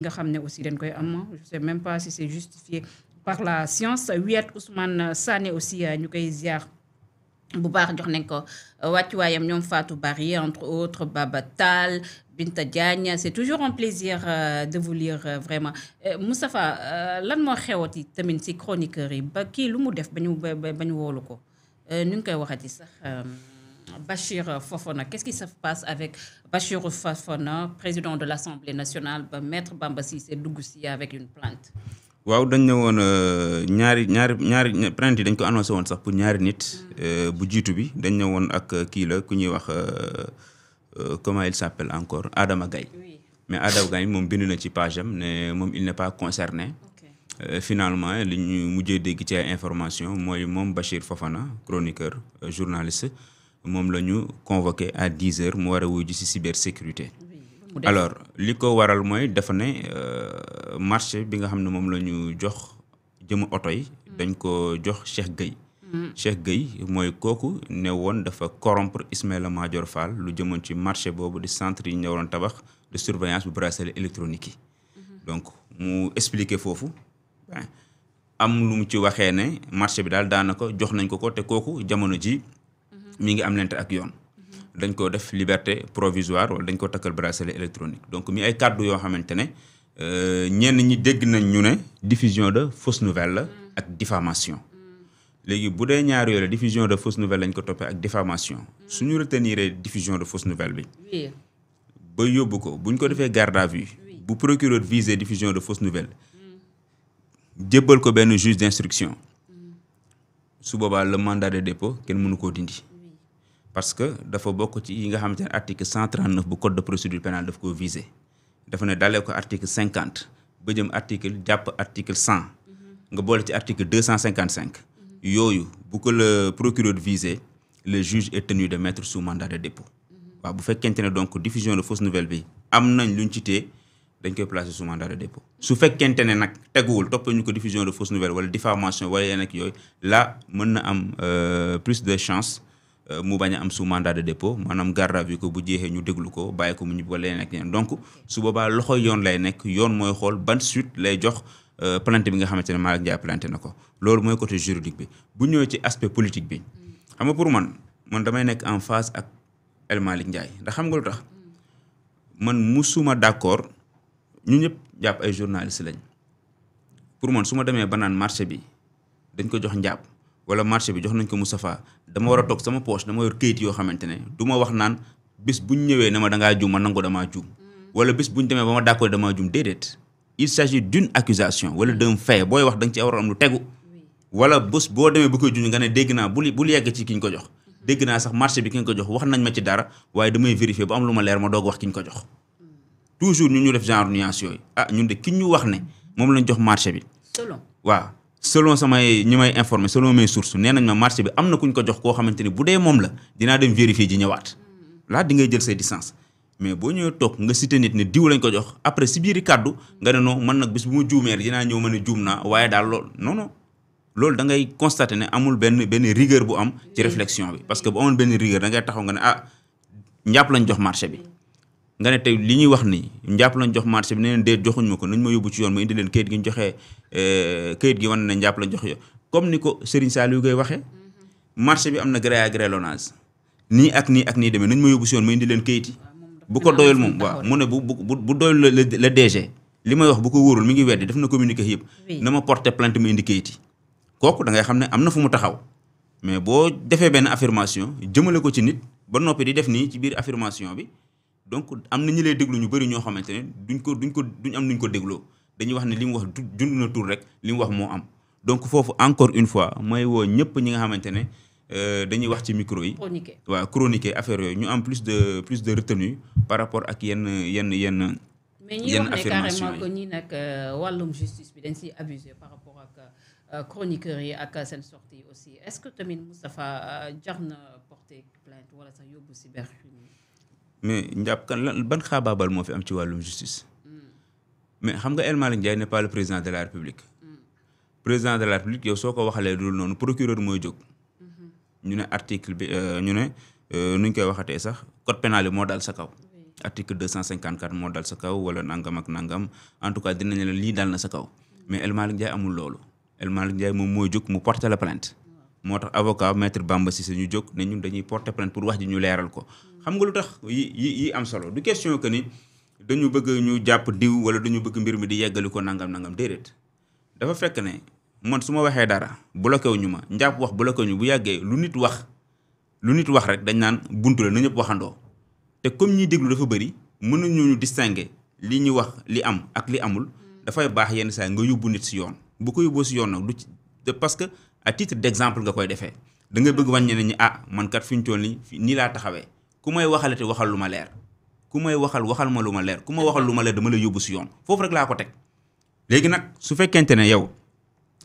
nga xam ne aussi dañ koy am je sais même pas si c'est justifié par la science Wiet Ousmane Sané aussi ñu koy ziar bu baax jox nañ ko wàccuwaayam ñoom Fatou Bari entre autres Baba Tall Binta Diagne c'est toujours un plaisir de vous lire vraiment Moustapha lan moo xewati tamit ci chroniqueurs yi ba kii lu mu def ba ñu woolu ko nu ngi koy waxati sax Bachir Fofana qu'est-ce qui se passe avec Bachir Fofana président de l'Assemblée nationale ba maître Bamba Cissé dugg si avec une plainte. waaw dañ ne woon ñaari plainte yi dañ ko annoncé woon sax pour ñaari nit bu jiitu bi dañ ne woon ak kii la ku ñuy wax comment il s'appelle encore Adama Gaye mais Adama Gaye moom bind na ci page am ne moom il n'est pas concerné. Finalement li ñu mujjee dégg ci ay information mooy moom Bachir Fofana chroniqueur journaliste moom la ñu convoqué à 10h mu war a wuyu ji ci cybersécurité. Alors li ko waral mooy dafa ne marché bi nga xam ne moom la ñu jox jëm oto yi dañ ko jox Cheikh Gueye. Cheikh Gueye mooy kooku ne woon dafa corrompre Ismaïla Madior Fall lu jëmoon ci marché boobu di centre yi ñu waroon tabax de surveillance bu bracelet électronique yi. Donc mu expliqué foofu am lu mu ci waxee ne marché bi daal daanaka jox nañ ko te kooku jamono ji mi ngi am lente ak yoon. dañ ko def liberté provisoire wala dañ ko takkal bracelet électronique donc mi ay kàddu yoo xamante ne ñenn ñi dégg nañ ñu ne diffusion de fausse nouvelle la ak diffamation léegi bu dee ñaar yooyu la diffusion de fausse nouvelle lañ ko toppee ak diffamation suñu retenir diffusion de fausse nouvelle bi ba yóbbu ko buñ ko defee garde à vue bu procureur visé diffusion de fausse nouvelle jébbal ko benn juge d'instruction su boobaa le mandat de dépôt kenn mënu koo dindi parce que dafa bokk ci yi nga xamante ne article 139 bu code de procédure pénale daf ko visé dafa ne dalee ko article 50 ba jëm article jàpp article 100 nga boole ci article 255 yooyu bu ko le procureur visé le juge est tenu de mettre sous mandat de dépôt waaw bu fekkente ne donc diffusion de fausse nouvelle bi am nañ luñ ci téye dañ koy placer sous mandat de dépôt su fekkente ne nag teguwul topp ñu ko diffusion de fausse nouvelle wala diffamation wala yeneen ak yooyu là mën na am plus de chance mu bañ a am sous mandat de dépôt maanaam garde à vue ko bu jeexee ñu déglu ko bàyyi ko mu ñibbi wala yeneen ak yeneen donc su boobaa loxo yoon lay nekk yoon mooy xool ban suite lay jox plainte bi nga xamante ne Malick Ndiaye plainte na ko loolu mooy côté juridique bi bu ñëwee ci aspect politique bi xam nga pour man damay nekk en phase ak El Malick Ndiaye ndax xam nga lu tax man musuma d'accord ñu ñëpp jàpp ay journaliste lañ pour man su ma demee ba naan marché bi dañ ko jox njàpp wala marché bi jox nañ ko Moustapha dama war a toog sama poche dama yor këyit yoo xamante ne du ma wax naan bis buñ ñëwee ne ma dangaa juum ma nangu damaa juum wala bis buñ demee ba ma d'accord damaa juum déedéet il s'agit d'une accusation wala d'un fait booy wax da nga ci war a am lu tegu wala bés boo demee bu koy junj nga ne dégg naa bul yegg ci ki ñu ko jox dégg naa sax marché bi ki ñu ko jox wax nañ ma ci dara waaye damay vérifier bu am lu ma leer ma doog wax ki ñu ko jox toujours ñu def genre nuance yooyu ñun de ki ñu wax ne moom lañ jox marché bi waaw selon samay ñi may informer selon mes sources nee nañ ma marché bi am na kuñ ko jox koo xamante ni bu dee moom la dinaa dem vérifier ji ñëwaat là di ngay jël say distance mais boo ñëwee toog nga cité nit ne diw lañ ko jox après si biiri kàddu nga ne non man nag bis bu ma juumee dinaa ñëw mën a juum naa waaye daal loolu non loolu da ngay constater ne amul benn rigueur bu am ci réflexion bi parce que bu amoon benn rigueur da ngay taxaw nga ne njàpp lañ jox marché bi nga ne tey li ñuy wax ni njàpp lañ jox marché bi ne leen déet joxuñ ma ko nañ ma yóbbu ci yoon ma indi leen kayit gi ñu joxee kayit gi wan ne njàpp lañ jox yo comme ni ko Serigne Saliou Gueye waxee marché bi am na gré à gré lonage nii ak nii demee nañ ma yóbbu ci yoon ma indi leen kayit yi bu ko doyul moom waaw mu ne bu doyul le DG li may wax bu ko wóorul mi ngi weddi def na communiqué yëpp na ma porter plainte ma indi kayit yi kooku da ngay xam ne am na fu mu taxaw mais boo defee benn affirmation jëmale ko ci nit ba noppi di def nii ci biir affirmation bi donc am na ñi lay déglu ñu bëri ñoo xamante ne duñ am nuñ ko dégloo dañuy wax ne li mu wax jund na tur rek li mu wax moo am donc foofu encore une fois mooy woo ñëpp ñi nga xamante ne dañuy wax ci micro yi waaw chroniquer affaire yooyu ñu am plus de retenue par rapport ak yenn mais ñi wax ne carrément que ñi nag wàllum justice bi dañ siy abusé par rapport ak chroniqueurs yi ak seen sortie aussi est-ce que tamit Moustapha jar na porter plainte wala sax yóbbu cybercriminalité mais njàpp kan ban xaabaabal moo fi am ci wàllum justice mais xam nga El Malick Ndiaye n'est pas le président de la République président de la République yow soo ko waxalee dul noonu procureur mooy jóg ñu ne article bi ñu ne nuñ koy waxatee sax code pénal bi moo daal sa kaw article 254 moo dal sa kaw wala nangam ak nangam en tout cas dinañ la lii dal na sa kaw mais El Malick Ndiaye amul loolu El Malick Ndiaye moom mooy jóg mu porter la plainte moo tax avocat maître Bamba Cissé ñu jóg ne ñun dañuy porter plainte pour wax ji ñu leeral ko xam nga lu tax yi am solo du question que ni dañu bëgg ñu jàpp diw wala dañu bëgg mbir mi di yeggali ko nangam déedéet dafa fekk ne man su ma waxee dara bloqué wu ñu ma njàpp wax bloqué ñu bu yàggee lu nit wax rek dañ naan buntu la na ñëpp waxandoo te comme ñiy déglu dafa bëri mën nañu ñu distinguer li ñu wax li am ak li amul dafay baax yenn saa nga yóbbu nit si yoon bu ko yóbboo si yoon nag du ci parce que à titre d'exemple nga koy defee da ngay bëgg wàññi ne ñi man kat fi ñu toll nii laa taxawee ku may waxalate waxal lu ma leer ku may waxal ma lu ma leer ku ma waxal lu ma leer dama lay yóbbu si yoon foofu rek laa ko teg léegi nag su fekkente ne yow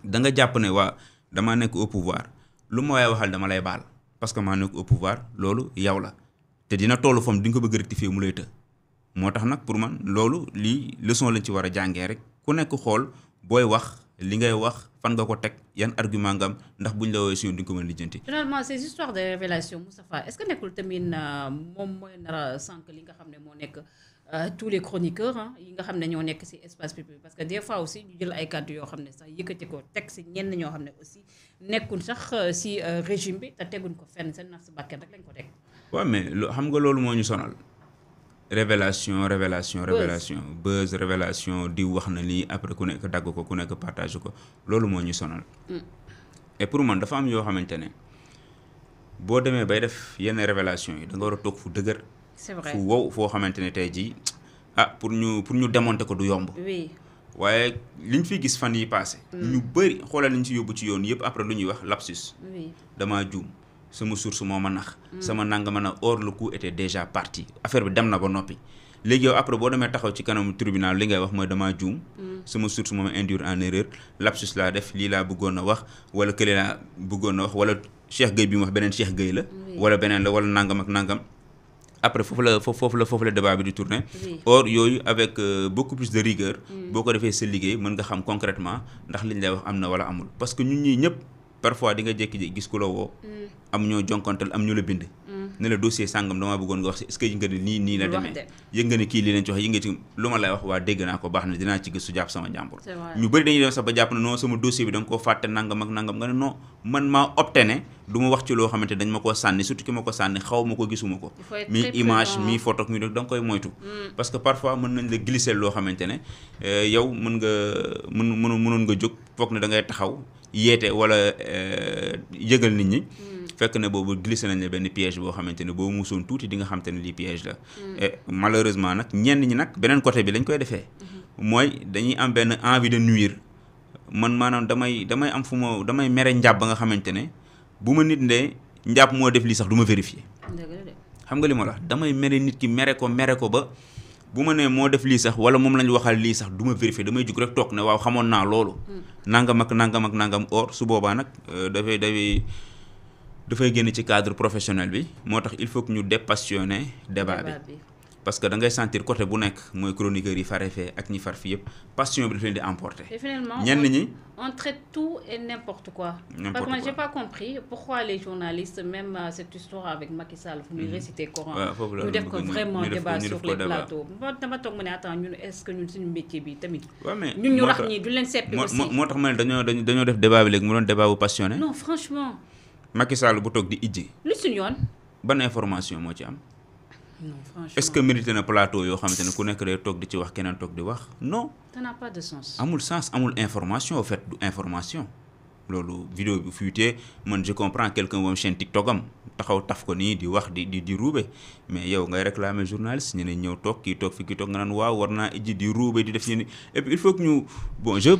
da nga jàpp ne waa dama nekk au pouvoir lu ma waaye waxal dama lay baal parce que maa nekk au pouvoir loolu yow la te dina tollu fam di nga ko bëgg rectifier mu lay të moo tax nag pour man loolu lii leçon lañ ci war a jàngee rek ku nekk xool booy wax li ngay wax fan nga ko teg yan argument nga am ndax buñ la woowee si yoon di nga ko mën a lijjanti. finalement ces histoires de révélation Moustapha est-ce que nekkul tamit moom mooy nar a sànq li nga xam ne moo nekk tous les chroniqueurs yi nga xam ne ñoo nekk ci espace public parce que des fois aussi ñu jël ay kàddu yoo xam ne sax yëkkati ko teg ci ñenn ñoo xam ne aussi nekkul sax ci régime bi te teguñ ko fenn seen naf si bakkan rek lañ ko teg. waaw mais xam nga loolu moo ñu sonal révélation buzz révélation di wax na lii après ku nekk dagg ko ku nekk partage ko loolu moo ñu sonal. et pour man dafa am yoo xamante ne boo demee bay def yenn révélation yi da nga war a toog fu dëgër. c'est vrai fu wow foo xamante ne tey jii pour ñu démonter ko du yomb. oui waaye liñ fi gis fan yi passé ñu bëri xoolal nañ ci yóbbu ci yoon yëpp après lu ñuy wax lapsus. oui damaa juum sama source moo ma nax. sama nangama na or le coup était déjà parti affaire bi dem na ba noppi. léegi yow après boo demee taxaw ci kanamu tribunal li ngay wax mooy damaa juum. sama source moo ma induire en erreur lapsus laa def lii laa bëggoon a wax wala kële laa bëggoon a wax wala Cheikh Gueye bi mu wax beneen Cheikh Gueye la. wala beneen la wala nangam ak nangam. après foofu la débat bi di tourner. or yooyu avec beaucoup plus de rigueur. boo ko defee sa liggéey mën nga xam concrètement ndax liñ lay wax am na wala amul parce que ñun ñii ñëpp parfois di nga jékki-jékki gis ku la woo. am ñoo jonkontal am ñu la bind. ne la dossier sàngam damaa bëggoon nga wax si est-ce que yëg nga ne nii la demee. yëg nga ne kii lii leen ci wax yëg nga ci lu ma lay wax waa dégg naa ko baax na dinaa ci gëstu jàpp sama njàmbur. ñu bëri dañuy dem sax ba jàpp ne non sama dossier bi da nga koo fàtte nangam ak nangam nga ne non man maa opté ne du ma wax ci loo xamante dañ ma koo sànni surtout ki ma ko sànni xaw ma ko gisuma ko. mi image mi photo mi da nga koy moytu. parce que parfois mën nañ la glisser loo xamante ne yow mënoon nga jóg foog ne da ngay taxaw yeete wala yëgal nit ñi. fekk ne boobu glissé nañ la benn piège boo xamante ne boo muusoon tuuti di nga xamante ne lii piège la. et malheureusement nag ñenn ñi nag beneen côté bi lañ koy defee. mooy dañuy am benn envie de nuire man maanaam damay am fu ma damay mere njàpp ba nga xamante ne bu ma nit ne njàpp moo def lii sax du ma vérifier. xam nga li ma la wax damay mere nit ki mere ko ba bu ma nee moo def lii sax wala moom lañ waxal lii sax du ma vérifier damay jug rek toog ne waaw xamoon naa loolu. nangam ak nangam or su boobaa nag dafay génn ci cadre professionnel bi moo tax il faut que ñu dépassionner débat bi parce que da ngay sentir côté bu nekk mooy chroniqueurs yi fare fee ak ñi far fi yëpp passion bi daf leen di emporter. Et finalement ñenn ñi on traite tout et n'importe quoi. Parce que moi j'ai pas compris pourquoi les journalistes même cette histoire avec Macky Sall fu ñuy réciter Coran ñu def ko vraiment débat sur les plateaux dama toog mu ne attends ñun est-ce que ñun suñu métier bi tamit ñun ñu rax ñi du leen seppi aussi moo tax ma ne dañoo def débat bi léegi mu doon débat bu passionné. non franchement Macky Sall bu toog di ijji. lu suñu yoon. ban information moo ci am. non franchement est-ce que mérité na plateau yoo xamante ne ku nekk day toog di ci wax keneen toog di wax non. ça n'a pas de sens. amul sens amul information au fait du information loolu vidéo bi fuité man je comprends quelqu'un moom chaîne TikTok am taxaw taf ko nii di wax di ruube mais yow ngay réclamer journaliste ñu ne ñëw toog kii toog fi kii toog nga naan waaw war naa ijji di ruube di def yéen et puis il faut que ñu bon je vais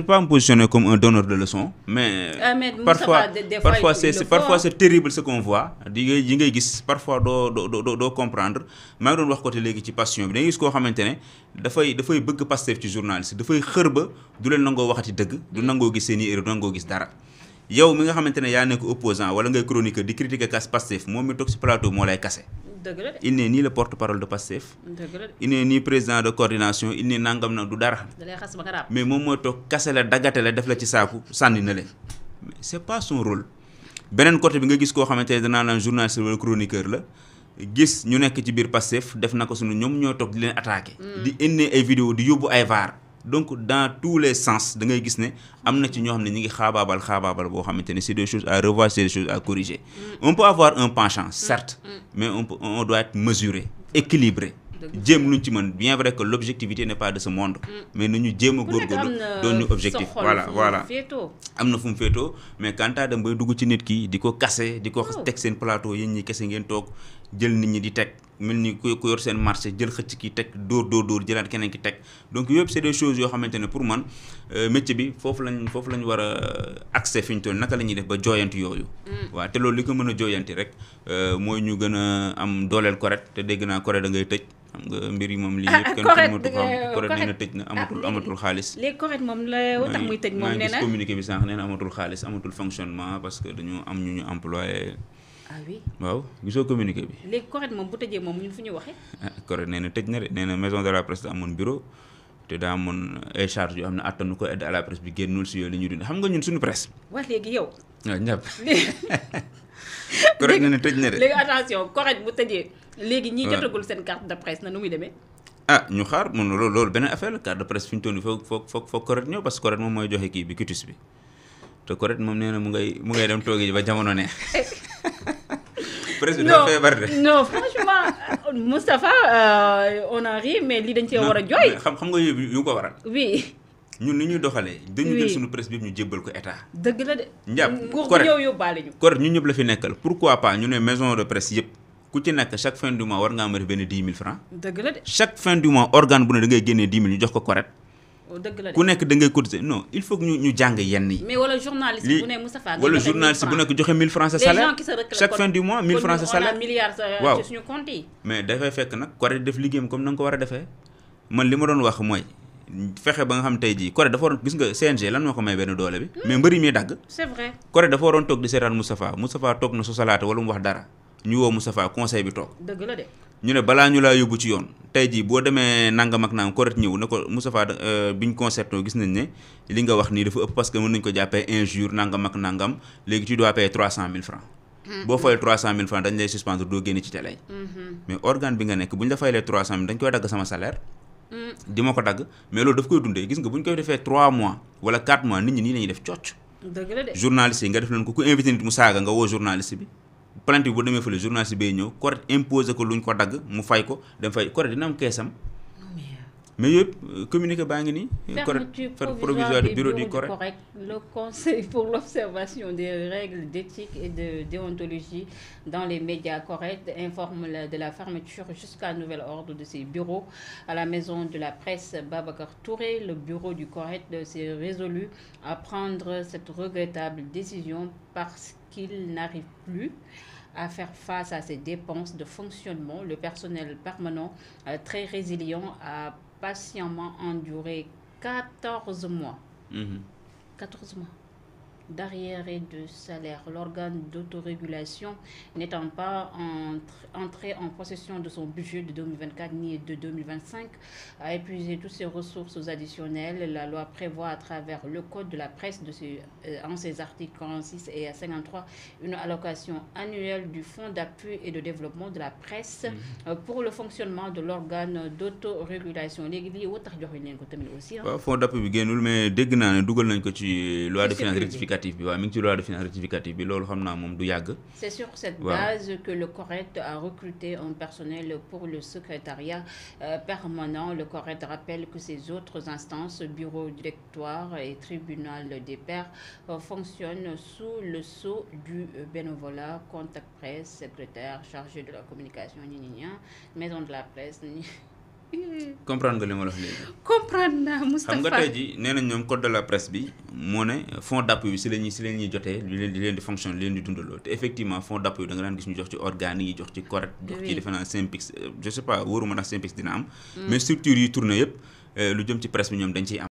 pas me positionner comme un donneur de leçons mais parfois c'est terrible ce qu'on voit yi ngay gis parfois doo comprendre maa ngi doon wax côté léegi ci passion bi da ngay gis koo xamante ne dafay bëgg Pastef ci journaliste dafay xër ba du leen nangoo waxati dëgg du nangoo gis seen i erreur du nangoo gis dara yow mi nga xamante ne yaa nekk opposant wala ngay chroniqueur di critiquer kas Pastef moom mi toog ci plateau moo lay kase. dëgg la il n'est ni le porte-parole de Pastef. dëgg la il n'est ni président de coordination il n'est nangam na du dara. da lay xas ba nga raab. mais moom mooy toog kase la daggate la def la ci saaku sànni na leen mais c'est pas son rôle. beneen côté bi nga gis koo xamante ne danaa naan journaliste wala chroniqueur la gis ñu nekk ci biir Pastef def na ko suñu ñoom ñoo toog di leen attaqué. di indi ay vidéo di yóbbu ay vaar. donc dans tous les sens da ngay gis ne am na ci ñoo xam ne ñi ngi xaabaabal boo xamante ne c'est des choses à revoir, c'est des choses à corriger. On peut avoir un penchant certes, mais on doit être mesuré, équilibré. jéem luñ ci mën bien vrai que l'objectivité n'est pas de ce monde, mais nañu jéem a góorgóorlu doon ñu objectif. voilà am na fu mu féetoo mais quand dem bay dugg ci nit ki di ko kase di ko teg seen plateau yéen ñi kese ngeen toog jël nit ñi di teg mel ni ku yor seen marché jël xëcc ki teg dóor jëlaat keneen ki teg. donc yëpp c'est des choses yoo xamante ne pour man métier bi foofu lañ war a accès fi ñu toll naka la ñuy def ba jooyanti yooyu. waaw te loolu li ko mën a jooyanti rek mooy ñu gën a am dooleel correct te dégg naa correct da ngay tëj. xam nga mbir yi moom lii yëpp kenn mënatu ko am correct nee na tëj na amatul xaalis. léegi correct moom la tax muy tëj moom nee na communiqué bi sànq nee na amatul xaalis amatul fonctionnement parce que dañu am ñu employé. ah oui waaw gisoo communiqué bi. léegi correct moom bu tëjee moom ñun fu ñu waxee. correct nee na tëj na de nee na maison de la presse da amoon bureau te daa amoon ay charges yoo xam ne attanu ko aide à la presse bi génnul si yooyu li ñuy dund xam nga ñun suñu presse. wax léegi yow. waaw ñàpp correct nee na tëj na de. léegi attention correct bu tëjee. léegi ñi jotagul seen carte de presse na nu muy demee. ñu xaar mun loolu beneen affaire la carte de presse fi ñu toll nii foog correct ñëw parce que correct moom mooy joxe kii bi quitus bi te correct moom nee na mu ngay dem toogi ba jamono neex. presse bi dafa feebar de. non franchement Moustapha on a ri mais lii dañ cee war a jooy. xam nga yu ko waral. oui. ñun ni ñuy doxalee. dañu jël suñu presse bi ñu jébbal ko état. dëgg la de. njàpp correct ñëw yóbbaale ñu. correct ñun ñëpp la fi nekkal pourquoi pas ñu ne maison de presse yëpp. ku ci nekk chaque fin du mois war ngaa mën benn 10 000 francs. dëgg la de. chaque fin du mois organe bu ne da ngay génnee 10 000 ñu jox ko correct. dëgg la de ku nekk da ngay cotiser non il faut que ñu jàng yenn yi. mais wala journaliste bu ne Moustapha. wala journaliste bu nekk joxe 1000 francs sa salaire. chaque fin du mois 1000 francs sa salaire. on a milliards waaw ci suñu compte yi. mais dafay fekk nag correct def liggéeyam comme na nga ko war a defee man li ma doon wax mooy fexe ba nga xam tey jii correct dafa waroon gis nga CNG lan moo ko may benn doole bi. mais mbëri mi dagg. c'est vrai correct dafa waroon toog di seetaan Moustapha toog na su salaate wala mu wax dara ñu woo Moustapha conseil bi toog. dëgg la de. ñu ne balaa ñu laa yóbbu ci yoon tey jii boo demee nangam ak nangam correct ñëw ne ko Moustapha biñ concerté gis nañ ne li nga wax nii dafa ëpp parce que mën nañu ko jàppee injure nangam ak nangam léegi tu dois payer 300 000 francs. boo fayee 300 000 francs dañ lay suspendre doo génne ci télé yi. mais organe bi nga nekk bu ñu la fayalee 300 000 dañ koy dagg sama salaire. di ma ko dagg mais loolu daf koy dundee gis nga bu ñu koy defee 3 mois wala 4 mois nit ñi nii la ñuy def cocc. dëgg la de. journaliste yi nga def leen ko ku invité nit mu saaga nga woo journaliste bi. plainte bi bu demee fële journaliste bay ñëw correct imposé ko luñ ko dagg mu fay ko dem fay correct dina am keesam mais yëpp communiqué baa ngi nii. fermeture provisoire du bureau du correct. Le conseil pour l'observation des règles d'éthique et de déontologie dans les médias corrects informe de la fermeture jusqu'à nouvel ordre de ses bureaux à la maison de la presse Babacar Touré. Le bureau du correct s'est résolu à prendre cette regrettable décision parce qu'il n'arrive plus à faire face à ces dépenses de fonctionnement. Le personnel permanent, très résilient, a patiemment enduré 14 mois. 14 mois d'arriérés de salaire. L'organe d'autorégulation n'étant pas entré en possession de son budget de 2024 ni de 2025, a épuisé toutes ses ressources additionnelles. La loi prévoit à travers le code de la presse en ses articles 46 et 53 une allocation annuelle du fonds d'appui et de développement de la presse pour le fonctionnement de l'organe d'autorégulation. léegi lii woo tax joxuñ leen ko tamit aussi. waaw fonds d'appui bi génnul mais dégg naa ne dugal nañ ko ci loi de finances rectificative bi waaw mi ngi ci loi de finances rectificative bi loolu xam naa moom du yàgg. C'est sur cette base que le correct a recruté un personnel pour le secrétariat permanent. Le correct rappelle que ces autres instances, bureau, directoire et tribunal des pairs, fonctionnent sous le sceau du bénévolat. Contact presse, secrétaire, chargé de la communication, maison de la presse. comprendre nga li ma la wax léegi. comprendre naa Moustapha. xam nga tey jii nee nañ ñoom code de la presse bi moo ne fonds d'appui bi si la ñuy jotee di leen di fonctionner di leen di dundaloo te effectivement fonds d'appui da nga daan gis ñu jox ci organes yi jox ci correct. jox ci defe naa Synpics je sais pas wóoruma ndax Synpics dina am. mais structures yi tourné yëpp lu jëm ci presse bi ñoom dañ ciy am.